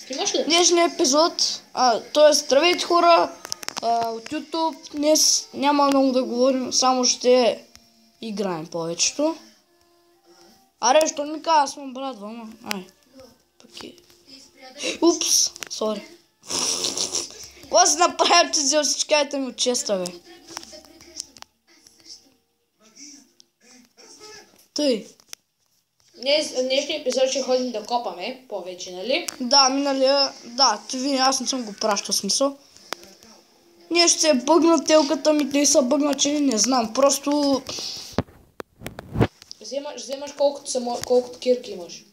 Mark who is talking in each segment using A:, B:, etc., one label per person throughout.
A: Снимаш ли?
B: Днешния епизод, т.е. здравейте хора от YouTube. Днес няма много да говорим, само ще играем повечето. Аре, що ми казва, аз съм брат, ама. Ай, пък е. Упс, сори. Какво си направя, че взел всичките ми от честа, бе? Тъй.
A: Днешния епизод ще ходим да копаме повече, нали?
B: Да, миналия... Да, аз не съм го пращал смисъл. Ние ще се бъгна телката ми, те са бъгначени, не знам, просто...
A: Вземаш колкото кирки имаш.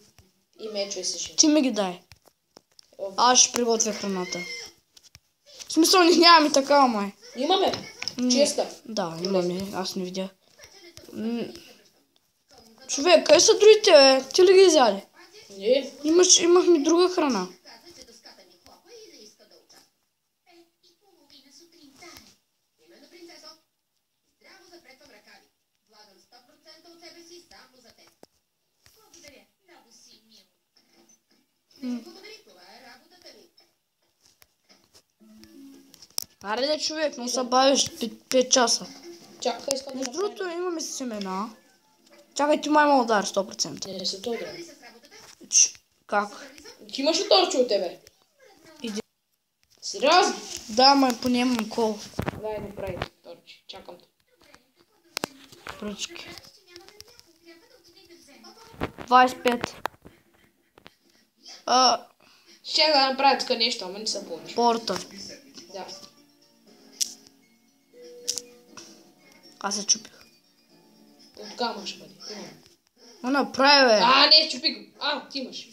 A: И мечове си.
B: Ти ми ги дай. Аз ще приготвя храната. В смисъл, нямаме такава, май.
A: Имаме. Честа.
B: Да, имаме, аз не видя. Човек, къде са другите, бе? Ти ли ги изяли?
A: Не.
B: Имахме друга храна. Аре де, човек, но се бавиш 5 часа.
A: Чакай, искам да
B: Между
A: направим.
B: другото имаме семена. Чакай, ти май ма удар 100%.
A: Не са толкова.
B: Как?
A: Ти имаш ли торче от тебе?
B: Иди.
A: Сериозно?
B: Да, май понемам кол.
A: Дай, направи торче. Чакам те.
B: Пръчки. 25.
A: Ще да направя тук нещо, ама не се получи.
B: Порта.
A: Да.
B: Аз се чупих.
A: От кама ще бъде. Имам.
B: Но направи, бе.
A: Не, чупи го. Ти имаш.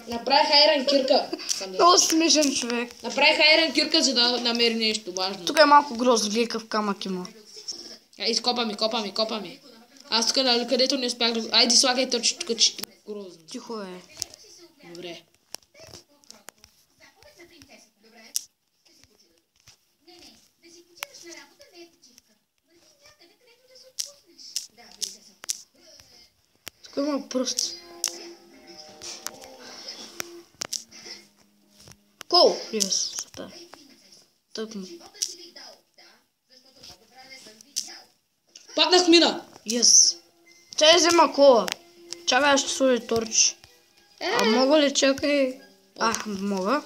A: Направих айран кирка.
B: Много смешен човек.
A: Направих айран кирка, за да намери нещо важно.
B: Тук е малко грозно, гледай какъв камък има.
A: Копа ми. Аз тук, където не успях да... Айде, слагай точно тук, че е грозно.
B: Тихо е.
A: Добре.
B: Тук има пръст. Кол! Yes, супер. Тъпно.
A: Паднах мина.
B: Yes. Чай взема кола. Чакай, аз ще сложи торч. Мога ли, чакай? Мога.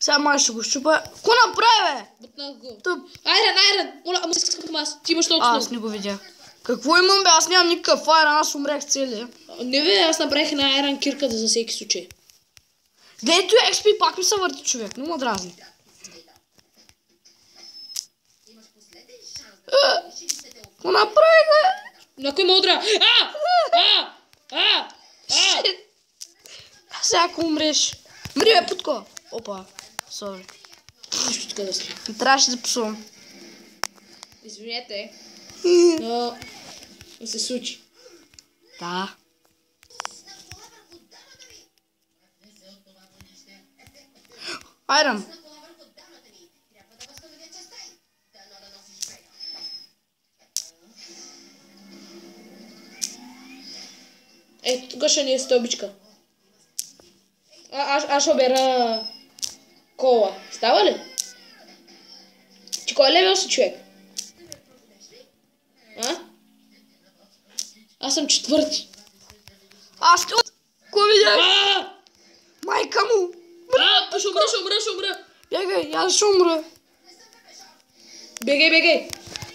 B: Сега май ще го щупа. Ко направи, бе?
A: Бутнах го.
B: Тъп.
A: Айран! Моля, ама искам аз. Ти имаш толкова.
B: Аз не го видях. Какво имам, бе? Аз нямам никакъв айран, аз умрех целия.
A: Не бе, аз направих една айран кирка за всеки случай.
B: Гледайте, XP пак ми се върти човек, но ме дразни. Какво направи, бе?
A: На кой мудра?
B: Сега ако умреш. Мри, бе, путко. Опа, сори.
A: Нищо така да си.
B: Не трябваше да псувам.
A: Извинете. Но... Не се случи.
B: Да. Айран.
A: Тук ще ни е стълбичка. Аз ще обера кола. Става ли? Ти кой левел си, човек? Аз съм 4.
B: Аз ще... Ко видях? Майка му.
A: Ще умра.
B: Бегай, аз ще умра.
A: Бегай.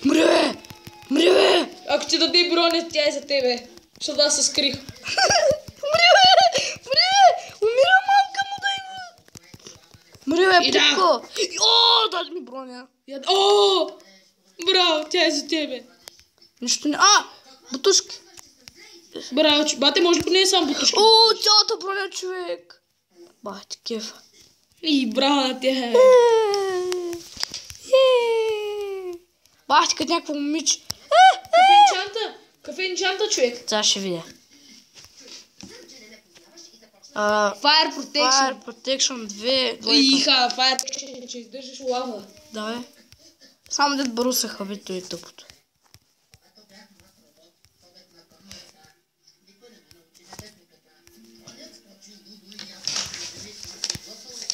B: Мри, бе.
A: Ако ти даде броня, тя е за тебе. Защото аз се скрих.
B: Мри, бе. Умира мамка му да има. Мри, бе, путко. Дай ми броня.
A: Браво, тя е за тебе.
B: Нищо не... Бутушки.
A: Браво, бате, може би не е само бутушки.
B: Цялата броня, човек. Бах ти кефа.
A: Браво на тя.
B: Бах ти като някакво момиче.
A: Какъв е енчанта, човек?
B: Сега ще видя.
A: Fire Protection.
B: Fire Protection 2.
A: Fire Protection, че издържаш лава.
B: Да, бе. Само дед барусаха, бе, той е тъпото.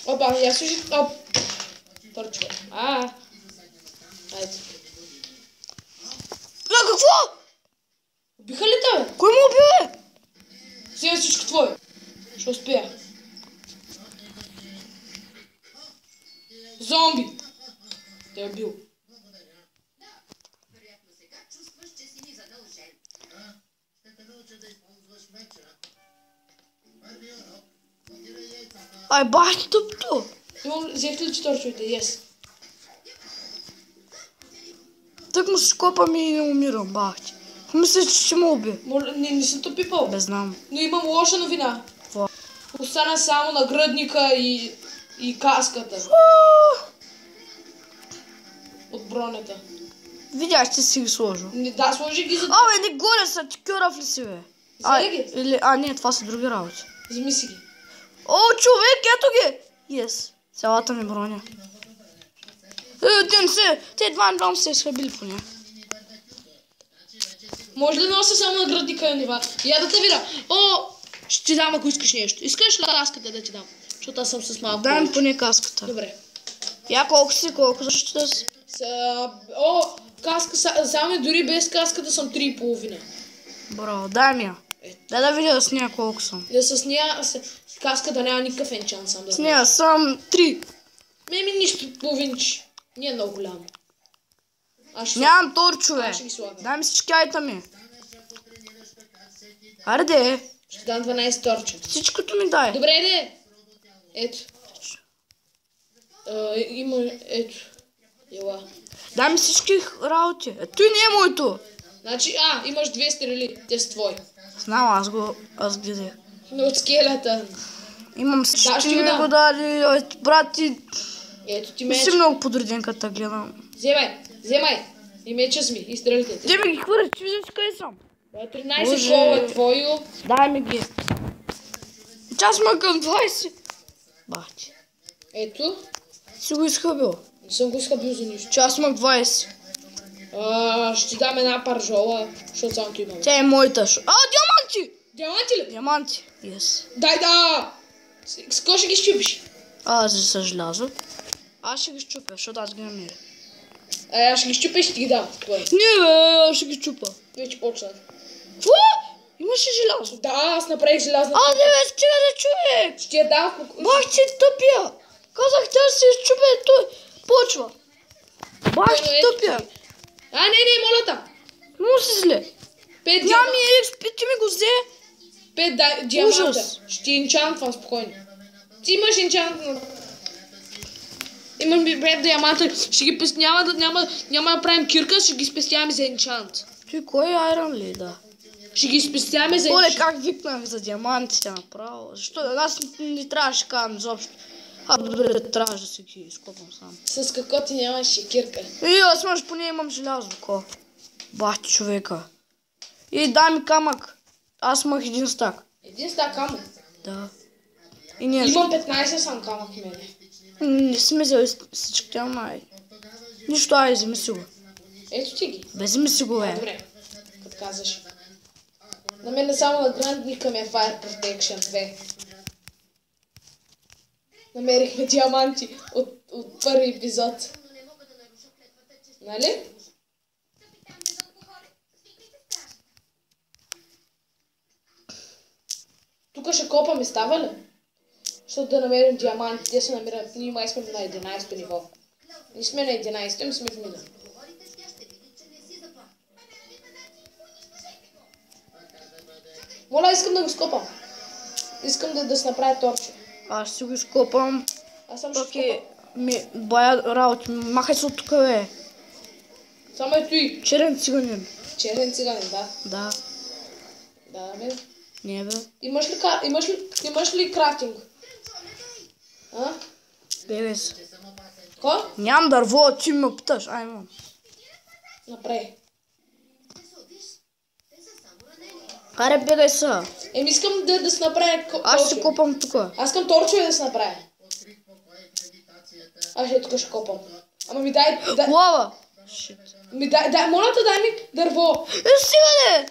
A: Опа, я слушай. Оп. Торчва. Айде.
B: Какво?
A: Убиха ли те, бе?
B: Кой му уби, бе?
A: Взема всичко твое. Ще успея. Зомби! Те е бил.
B: Ай, бахти тъпто.
A: Взехте ли 4 човека? Yes.
B: Так му се копам и не умирам, бахти. Мисля, че ще му уби.
A: Не съм то пипал.
B: Бе, знам.
A: Но имам лоша новина.
B: Какво?
A: Остана само нагръдника и каската. От бронята.
B: Видях, че си ги сложил.
A: Да, сложи ги за...
B: Абе, не горе са, ти кюрав ли си, бе?
A: Взели ги?
B: Не, това са други работи.
A: Вземи си ги.
B: О, човек, ето ги! Yes, цялата ми броня. Те едва се изхабили по нея.
A: Може ли нося само нагръдника и нива? Я да те видя. О, ще ти дам, ако искаш нещо. Искаш ли каската да ти дам? Защото аз съм с малко.
B: Дай ми поне каската.
A: Добре.
B: Я колко си, колко защита си?
A: Каска, само дори без каската съм 3,5.
B: Браво, дай ми я. Дай да видя с нея колко съм.
A: Да с нея каската няма никакъв енчант сам да
B: с нея съм 3.
A: Ми нищо половинче. Не е много голямо.
B: Нямам торчове.
A: Аз ще ги слагам.
B: Дай ми всички айтами. Арде.
A: Ще дам 12 торча.
B: Всичкото ми дай.
A: Добре, де. Ето. Ето. Ела.
B: Дай ми всички работи. Той не е моето.
A: Значи, имаш 2 стрели. Те са твои.
B: Знам, аз ги взех.
A: Но от скелета.
B: Имам всички ми го дали, брат ти.
A: Ето ти
B: Не
A: меч.
B: си много подреден, като те гледам.
A: Вземай. И меча ми, и стрелите.
B: Де ми ги хвърля, че виждаш къде съм.
A: 13 кола е твоето.
B: Дай ми ги. Час ма към 20. Бахти.
A: Ето.
B: Си го изхъбил.
A: Не съм го изхъбил за нищо.
B: Час ма 20.
A: Ще ти дам една паржола, защото само ти имам.
B: Тя е моята. Диаманти!
A: Диаманти ли?
B: Диаманти. Yes.
A: Дай да! С кой ще ги щупиш?
B: С желязо. Аз ще ги щупя, защото аз ги намеря.
A: Аз ще ги щупя и ще ти ги дам.
B: Не бе, аз ще ги щупа.
A: Вече почна.
B: Какво? Имаше желязо.
A: Да, аз направих желязна.
B: Не бе, стига да човек.
A: Ще я дам.
B: Бах ти тъпия. Казах, тя се изчупя, той почва. Бах ти тъпия.
A: Не, молята.
B: Много си зле.
A: 5
B: Няма XP, ти ми го взе.
A: 5 диаманта.
B: Ужас.
A: Ще инчантвам спокойно. Ти имаш инчант. Имам 5 диаманта. Ще ги няма да правим кирка, ще ги спестяваме за инчант.
B: Ти кой айрон ли, да?
A: Ще ги спестяваме за
B: Оле,
A: инчант.
B: как викнах за диамантите направо. Защо? Аз не трябваше да казвам изобщо. Добре, трябваше да си ги изкопам сам.
A: С какво ти нямаше кирка?
B: Аз може поне имам желязо, ко. Бах ти човека. И дай ми камък. Аз имах един стак.
A: Един стак камък.
B: Да. И не.
A: Имам 15 сам камък в мене.
B: Не си ме взел всичките, ама нищо, вземи си го.
A: Ето ти ги.
B: Вземи си го,
A: Добре, като казваш. На мен само на грандника ми е Fire Protection 2. Намерихме диаманти от първи епизод. Нали? Тук ще копаме, става ли? Защото да намерим диаманти. Те се намират. Ние май сме на 11-то ниво. Не сме на 11-то, ми сме в мина. Моля, искам да го скопам. Искам да се направя торче.
B: Аз си го изкопам.
A: Аз съм ще
B: скопам. Бая работи. Махай се от тук, бе.
A: Само ето и.
B: Черен циганин.
A: Черен циганин, да.
B: Да.
A: Да, бе.
B: Не, бе.
A: Имаш ли крафтинг?
B: Бегай се.
A: Ко?
B: Нямам дърво, ти ме питаш. Имам.
A: Направи.
B: Аре, бегай се.
A: Искам да се направя
B: Аз ще копам тук.
A: Аз искам торчове да се направя. Аз ще тук ще копам. Ама ми дай...
B: Лава.
A: Моля те, дай ми дърво.
B: Стига, де.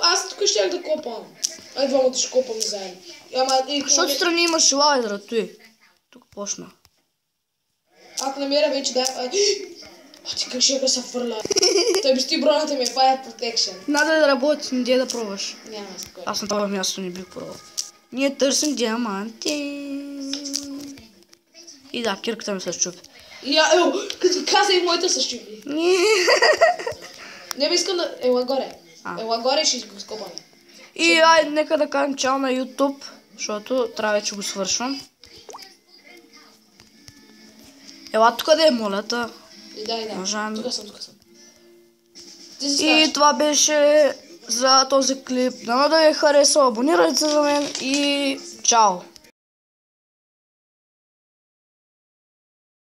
A: Аз тук щях да копам. Ай, двамата ще копаме заедно.
B: Защото страни имаш лайдера, той. Тук почна.
A: Ако намеря вече да... ти как ще го се фърля. Той би сти броната ми е Fire Protection.
B: Надо да работи, не да пробваш.
A: Няма такова.
B: Аз на това място не бих пробвал. Ние търсим диаманти. И да, кирката ми се щупи.
A: Като каза и моята се щупи. Не бе, искам да... Ела горе. Ела горе ще го скопаме.
B: И ай, нека да кажем чао на YouTube, защото трябва вече го свършвам. Ела тук да е молята.
A: Да.
B: Можем.
A: Тук съм.
B: И това беше за този клип. Дано да ви е харесал, абонирайте се за мен и чао!